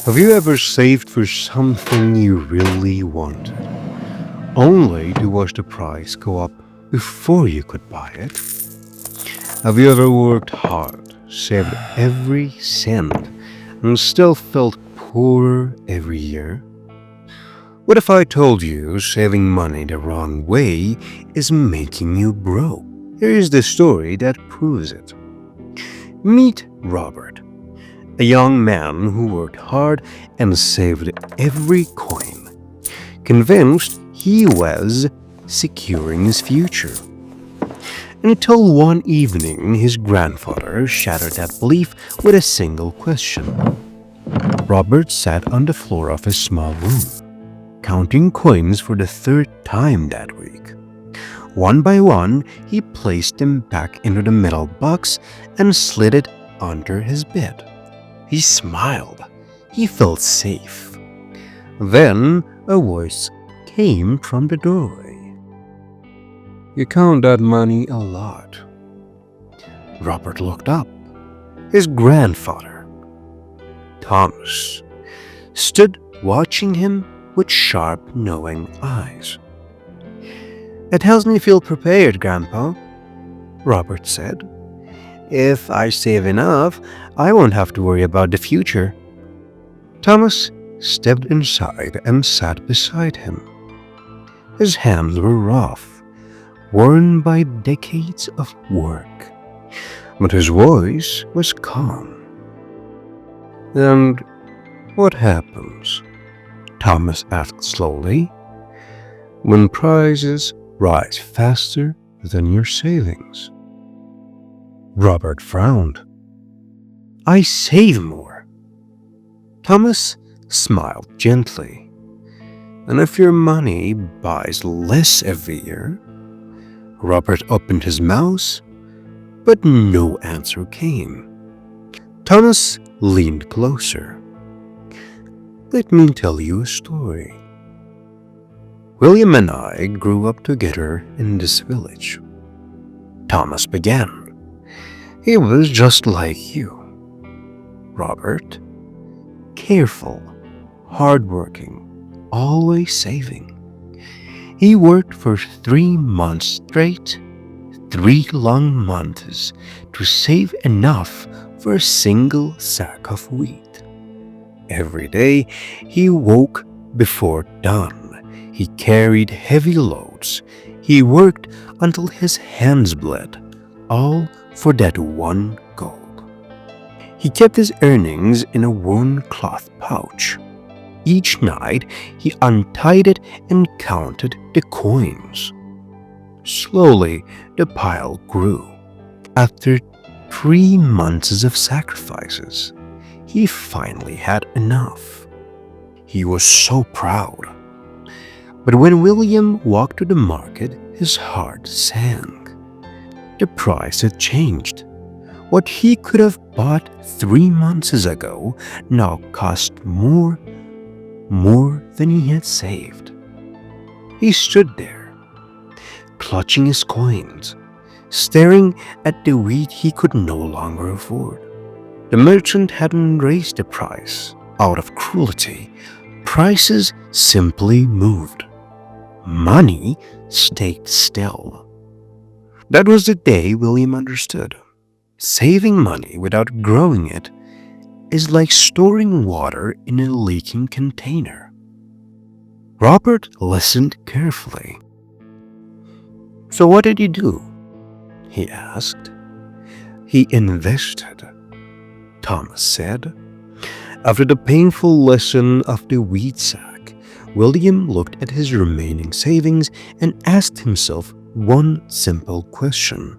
Have you ever saved for something you really wanted, only to watch the price go up before you could buy it? Have you ever worked hard, saved every cent, and still felt poorer every year? What if I told you saving money the wrong way is making you broke? Here is the story that proves it. Meet Robert, a young man who worked hard and saved every coin, convinced he was securing his future. Until one evening, his grandfather shattered that belief with a single question. Robert sat on the floor of his small room, counting coins for the third time that week. One by one, he placed them back into the metal box and slid it under his bed. He smiled. He felt safe. Then a voice came from the doorway. "You count that money a lot." Robert looked up. His grandfather, Thomas, stood watching him with sharp, knowing eyes. "It helps me feel prepared, Grandpa," Robert said. "If I save enough, I won't have to worry about the future." Thomas stepped inside and sat beside him. His hands were rough, worn by decades of work, but his voice was calm. "And what happens?" Thomas asked slowly. "When prices rise faster than your savings?" Robert frowned. "I save more." Thomas smiled gently. "And if your money buys less every year?" Robert opened his mouth, but no answer came. Thomas leaned closer. "Let me tell you a story. William and I grew up together in this village." Thomas began. "He was just like you, Robert. Careful, hardworking, always saving. He worked for 3 months straight, 3 long months, to save enough for a single sack of wheat. Every day he woke before dawn. He carried heavy loads. He worked until his hands bled, all for that one goal. He kept his earnings in a worn cloth pouch. Each night he untied it and counted the coins. Slowly the pile grew. After 3 months of sacrifices, he finally had enough. He was so proud. But when William walked to the market, his heart sank. The price had changed. What he could have bought 3 months ago now cost more than he had saved. He stood there, clutching his coins, staring at the wheat he could no longer afford. The merchant hadn't raised the price out of cruelty. Prices simply moved. Money stayed still. That was the day William understood. Saving money without growing it is like storing water in a leaking container. Robert listened carefully. "So what did you do?" he asked. "He invested," Thomas said. After the painful lesson of the wheat sack, William looked at his remaining savings and asked himself one simple question.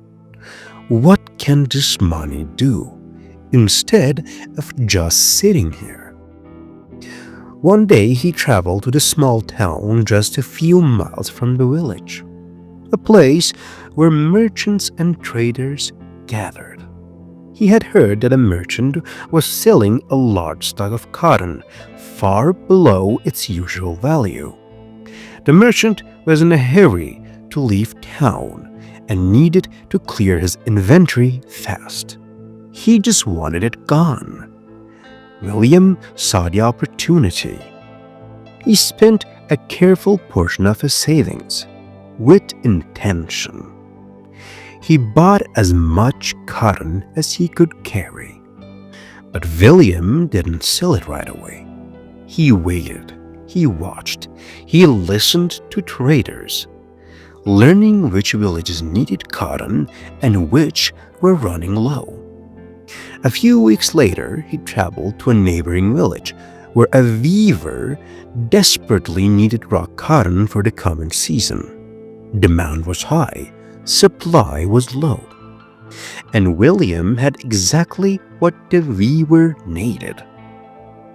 What can this money do instead of just sitting here? One day he traveled to the small town just a few miles from the village, a place where merchants and traders gathered. He had heard that a merchant was selling a large stock of cotton far below its usual value. The merchant was in a hurry to leave town and needed to clear his inventory fast. He just wanted it gone. William saw the opportunity. He spent a careful portion of his savings with intention. He bought as much cotton as he could carry. But William didn't sell it right away. He waited, he watched, he listened to traders, learning which villages needed cotton and which were running low. A few weeks later, he traveled to a neighboring village where a weaver desperately needed raw cotton for the coming season. Demand was high, supply was low, and William had exactly what the weaver needed.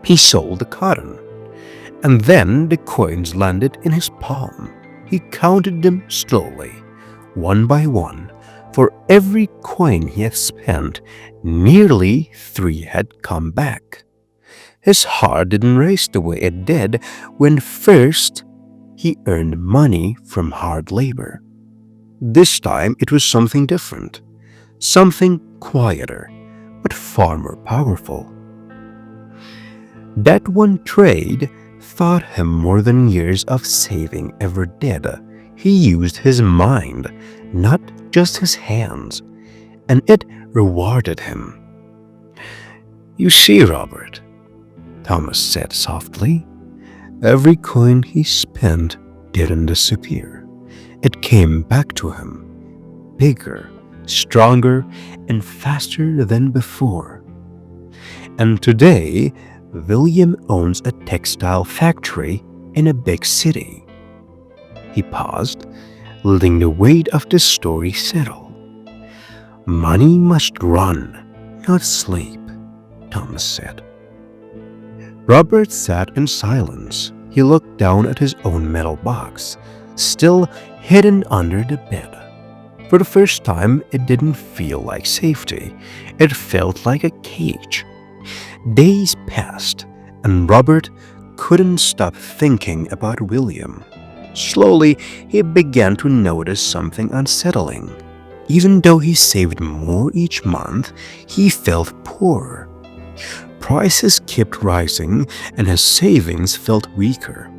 He sold the cotton, and then the coins landed in his palm. He counted them slowly, one by one. For every coin he had spent, nearly 3 had come back. His heart didn't race the way it did when first he earned money from hard labor. This time it was something different, something quieter, but far more powerful. That one trade taught him more than years of saving ever did. He used his mind, not just his hands, and it rewarded him. "You see, Robert," Thomas said softly, "every coin he spent didn't disappear. It came back to him, bigger, stronger, and faster than before. And today, William owns a textile factory in a big city." He paused, letting the weight of the story settle. "Money must run, not sleep," Thomas said. Robert sat in silence. He looked down at his own metal box, still hidden under the bed. For the first time, it didn't feel like safety. It felt like a cage. Days passed, and Robert couldn't stop thinking about William. Slowly, he began to notice something unsettling. Even though he saved more each month, he felt poorer. Prices kept rising, and his savings felt weaker.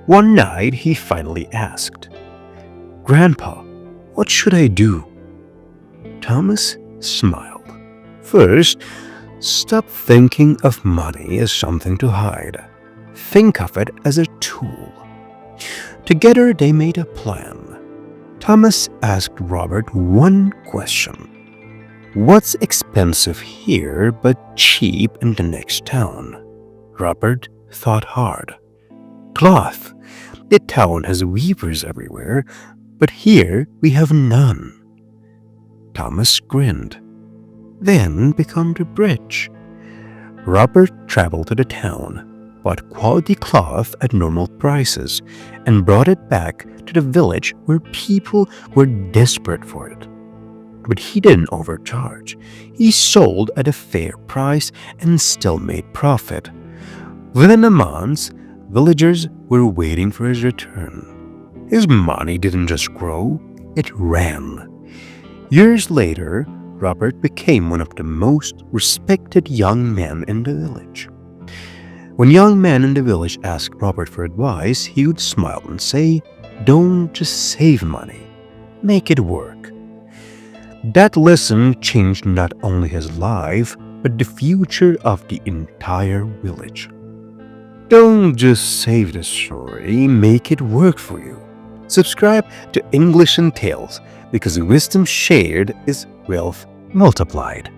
One night, he finally asked, "Grandpa, what should I do?" Thomas smiled. "First, stop thinking of money as something to hide. Think of it as a tool." Together they made a plan. Thomas asked Robert one question. "What's expensive here but cheap in the next town?" Robert thought hard. "Cloth. The town has weavers everywhere, but here we have none." Thomas grinned. "Then become the bridge." Robert traveled to the town, bought quality cloth at normal prices, and brought it back to the village where people were desperate for it. But he didn't overcharge. He sold at a fair price and still made profit. Within a month, villagers were waiting for his return. His money didn't just grow, it ran. Years later, Robert became one of the most respected young men in the village. When young men in the village asked Robert for advice, he would smile and say, "Don't just save money, make it work." That lesson changed not only his life, but the future of the entire village. Don't just save the story, make it work for you. Subscribe to English and Tales, because wisdom shared is wealth multiplied.